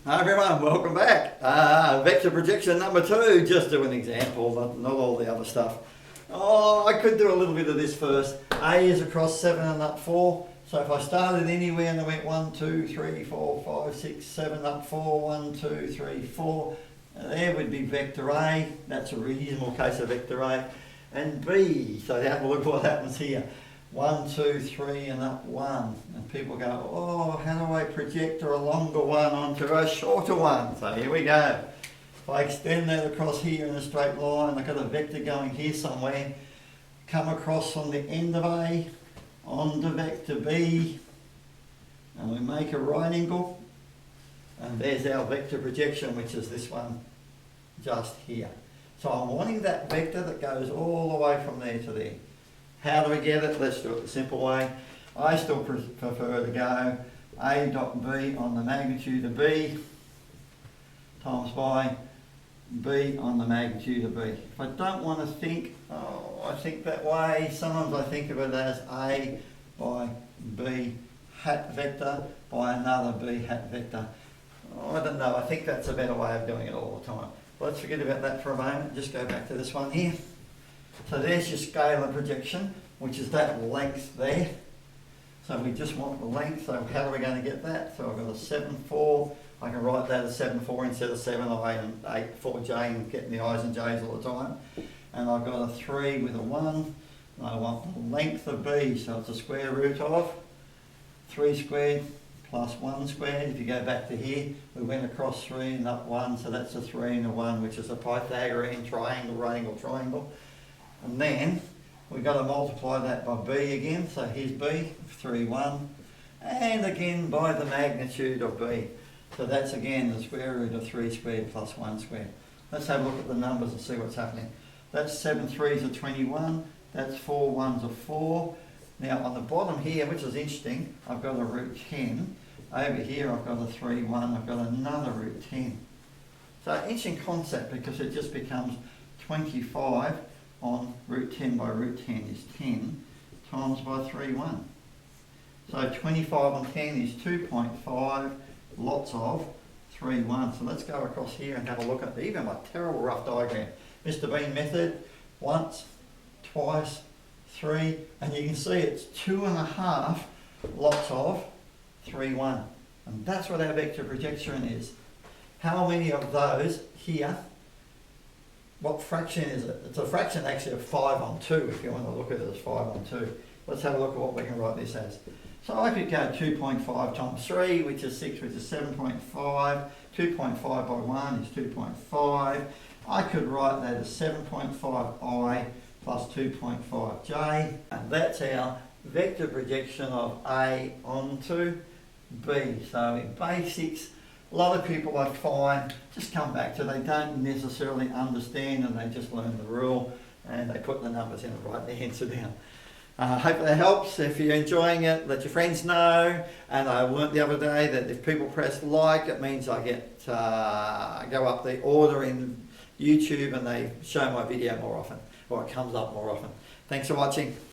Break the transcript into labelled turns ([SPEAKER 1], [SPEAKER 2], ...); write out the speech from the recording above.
[SPEAKER 1] Hi everyone, welcome back. Vector projection number 2, just do an example, not all the other stuff. Oh, I could do a little bit of this first. A is across 7 and up 4. So if I started anywhere and I went 1, 2, 3, 4, 5, 6, 7, up 4, 1, 2, 3, 4. There would be vector A. That's a reasonable case of vector A. And B, so have a look what happens here. 1, 2, 3 and up 1. And people go, oh, how do I project a longer one onto a shorter one? So here we go. If I extend that across here in a straight line, I've got a vector going here somewhere, come across from the end of A onto vector B, and we make a right angle, and there's our vector projection, which is this one just here. So I'm wanting that vector that goes all the way from there to there. How do we get it? Let's do it the simple way. I still prefer to go A dot B on the magnitude of B times by B on the magnitude of B. If I don't want to think, I think that way, sometimes I think of it as A by B hat vector by another B hat vector. I don't know, I think that's a better way of doing it all the time. Let's forget about that for a moment, just go back to this one here. So there's your scalar projection, which is that length there. So we just want the length, so how are we going to get that? So I've got a 7, 4, I can write that as 7, 4 instead of 7, I and 8, 4, J, and getting the I's and J's all the time. And I've got a 3 with a 1, and I want the length of B, so it's a square root of 3 squared plus 1 squared. If you go back to here, we went across 3 and up 1, so that's a 3 and a 1, which is a Pythagorean triangle, right angle triangle. And then we've got to multiply that by B again, so here's B, 3, 1, and again by the magnitude of B. So that's again the square root of 3 squared plus 1 squared. Let's have a look at the numbers and see what's happening. That's 7 3s are 21, that's 4 1s are 4. Now on the bottom here, which is interesting, I've got a root 10. Over here I've got a 3, 1, I've got another root 10. So interesting concept, because it just becomes 25 on root 10 by root 10 is 10 times by 3, 1. So 25 on 10 is 2.5 lots of 3, 1. So let's go across here and have a look at even my terrible rough diagram. Mr. Bean method, once, twice, 3, and you can see it's 2.5 lots of 3, 1. And that's what our vector projection is. How many of those here? What fraction is it? It's a fraction actually of 5 on 2, if you want to look at it as 5 on 2. Let's have a look at what we can write this as. So I could go 2.5 times 3, which is 6, which is 7.5. 2.5 by 1 is 2.5. I could write that as 7.5i plus 2.5j. And that's our vector projection of A onto B. So in basics, a lot of people I find just come back to they don't necessarily understand, and they just learn the rule and they put the numbers in and write the answer down. Hope that helps. If you're enjoying it, let your friends know. And I learnt the other day that if people press like, it means I get go up the order in YouTube and they show my video more often, or it comes up more often. Thanks for watching.